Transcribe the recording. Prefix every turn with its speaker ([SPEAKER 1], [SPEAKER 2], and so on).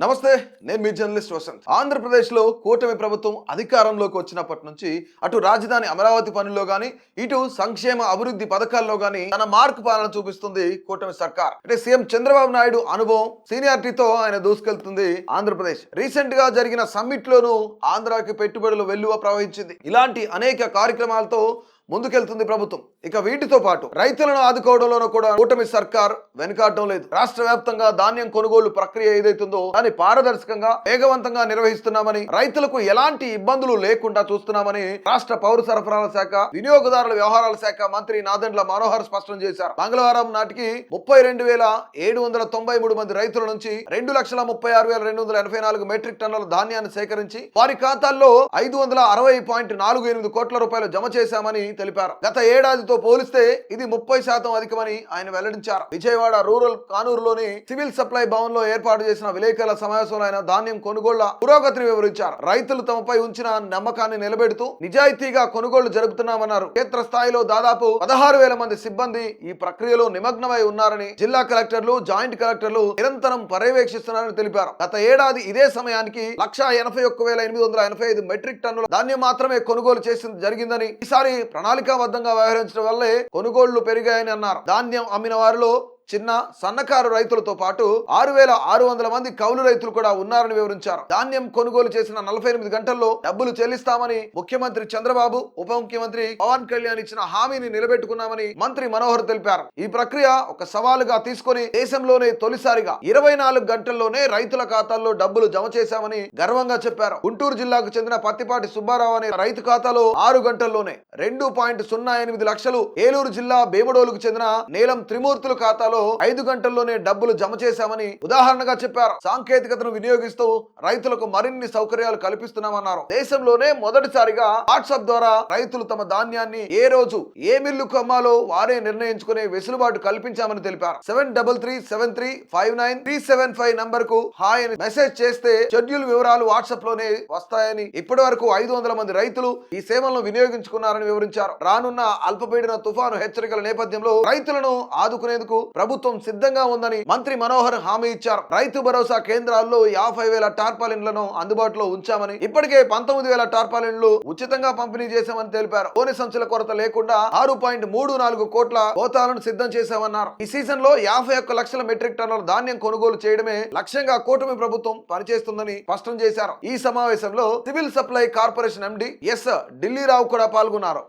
[SPEAKER 1] నమస్తే, నేను మీ జర్నలిస్ట్ వసంత్. ఆంధ్రప్రదేశ్లో కూటమి ప్రభుత్వం అధికారంలోకి వచ్చినప్పటి నుంచి అటు రాజధాని అమరావతి పనుల్లో గానీ, ఇటు సంక్షేమ అభివృద్ధి పథకాల్లో గానీ తన మార్కు పాలన చూపిస్తుంది కూటమి సర్కార్. అంటే సీఎం చంద్రబాబు నాయుడు అనుభవం, సీనియారిటీతో ఆయన దూసుకెళ్తుంది ఆంధ్రప్రదేశ్. రీసెంట్ గా జరిగిన సమ్మిట్ లోనూ ఆంధ్రాకి పెట్టుబడులు వెల్లువ ప్రవహించింది. ఇలాంటి అనేక కార్యక్రమాలతో ముందుకెళ్తుంది ప్రభుత్వం. ఇక వీటితో పాటు రైతులను ఆదుకోవడంలోనూ కూడా కూటమి సర్కార్ వెనుకాడటం లేదు. రాష్ట్ర వ్యాప్తంగా ధాన్యం కొనుగోలు ప్రక్రియ ఏదైతుందో దాన్ని పారదర్శకంగా వేగవంతంగా నిర్వహిస్తున్నామని, రైతులకు ఎలాంటి ఇబ్బందులు లేకుండా చూస్తున్నామని రాష్ట్ర పౌర సరఫరాల శాఖ, వినియోగదారుల వ్యవహారాల శాఖ మంత్రి నాదెండ్ల మనోహర్ స్పష్టం చేశారు. మంగళవారం నాటికి 32,793 మంది రైతుల నుంచి 2,36,284 మెట్రిక్ టన్నుల ధాన్యాన్ని సేకరించి వారి ఖాతాల్లో 560.48 కోట్ల రూపాయలు జమ చేశామని తెలిపారు. గత ఏడాదితో పోలిస్తే ఇది 30% అధికమని ఆయన వెల్లడించారు. విజయవాడ రూరల్ కానూరులోని సివిల్ సప్లై భవన్ లో ఏర్పాటు చేసిన విలేకరుల సమావేశంలో ఆయన ధాన్యం కొనుగోళ్ల పురోగతిని వివరించారు. రైతులు తమపై ఉంచిన నమ్మకాన్ని నిలబెడుతూ నిజాయితీగా కొనుగోళ్లు జరుపుతున్నామన్నారు. క్షేత్ర స్థాయిలో దాదాపు 16,000 మంది సిబ్బంది ఈ ప్రక్రియలో నిమగ్నమై ఉన్నారని, జిల్లా కలెక్టర్లు, జాయింట్ కలెక్టర్లు నిరంతరం పర్యవేక్షిస్తున్నారని తెలిపారు. గత ఏడాది ఇదే సమయానికి 181,885 మెట్రిక్ టన్నుల ధాన్యం మాత్రమే కొనుగోలు జరిగిందని, ఈసారి ప్రణాళికాబద్ధంగా వ్యవహరించడం వల్లే కొనుగోళ్లు పెరిగాయని అన్నారు. ధాన్యం అమ్మిన వారిలో చిన్న సన్నకారు రైతులతో పాటు 6,600 మంది కౌలు రైతులు కూడా ఉన్నారని వివరించారు. ధాన్యం కొనుగోలు చేసిన 48 గంటల్లో డబ్బులు చెల్లిస్తామని ముఖ్యమంత్రి చంద్రబాబు, ఉప ముఖ్యమంత్రి పవన్ కళ్యాణ్ ఇచ్చిన హామీని నిలబెట్టుకున్నామని మంత్రి మనోహర్ తెలిపారు. ఈ ప్రక్రియ ఒక సవాలుగా తీసుకుని దేశంలోనే తొలిసారిగా 24 గంటల్లోనే రైతుల ఖాతాల్లో డబ్బులు జమ చేశామని గర్వంగా చెప్పారు. గుంటూరు జిల్లాకు చెందిన పత్తిపాటి సుబ్బారావు అనే రైతు ఖాతాలో 6 గంటల్లోనే 2.08 లక్షలు, ఏలూరు జిల్లా భీమడోలుకు చెందిన నీలం త్రిమూర్తుల ఖాతాలో 5 గంటల్లోనే డబ్బులు జమ చేశామని ఉదాహరణగా చెప్పారు. సాంకేతికతను వినియోగిస్తూ రైతులకు మరిన్ని సౌకర్యాలు కల్పిస్తున్నామన్నారు. దేశంలోనే మొదటిసారిగా వాట్సాప్ ద్వారా రైతులు తమ ధాన్యాన్ని ఏ రోజు ఏ మిల్లుకు అమ్మాలో వారే నిర్ణయించుకునే వెసులుబాటు కల్పించామని తెలిపారు. 737359 నంబర్ కు హాయ్ అని మెసేజ్ చేస్తే షెడ్యూల్ వివరాలు వాట్సాప్ లోనే వస్తాయని, ఇప్పటి వరకు 500 మంది రైతులు ఈ సేవలను వినియోగించుకున్నారని వివరించారు. రానున్న అల్పపీడన తుఫాను హెచ్చరికల నేపథ్యంలో రైతులను ఆదుకునేందుకు ప్రభుత్వం సిద్ధంగా ఉందని మంత్రి మనోహర్ హామీ ఇచ్చారు. రైతు భరోసా కేంద్రాల్లో 50,000 టార్పాలిన్లను అందుబాటులో ఉంచామని, ఇప్పటికే 19,000 టార్పాలిన్లు ఉచితంగా పంపిణీ చేశామని తెలిపారు. గోనె సంచుల కొరత లేకుండా 6.34 కోట్ల గోతాలను సిద్ధం చేశామన్నారు. ఈ సీజన్ లో 51 లక్షల మెట్రిక్ టన్నుల ధాన్యం కొనుగోలు చేయడమే లక్ష్యంగా కూటమి ప్రభుత్వం పనిచేస్తుందని స్పష్టం చేశారు. ఈ సమావేశంలో civil supply corporation MD yes Dilli Rao కూడా పాల్గొన్నారు.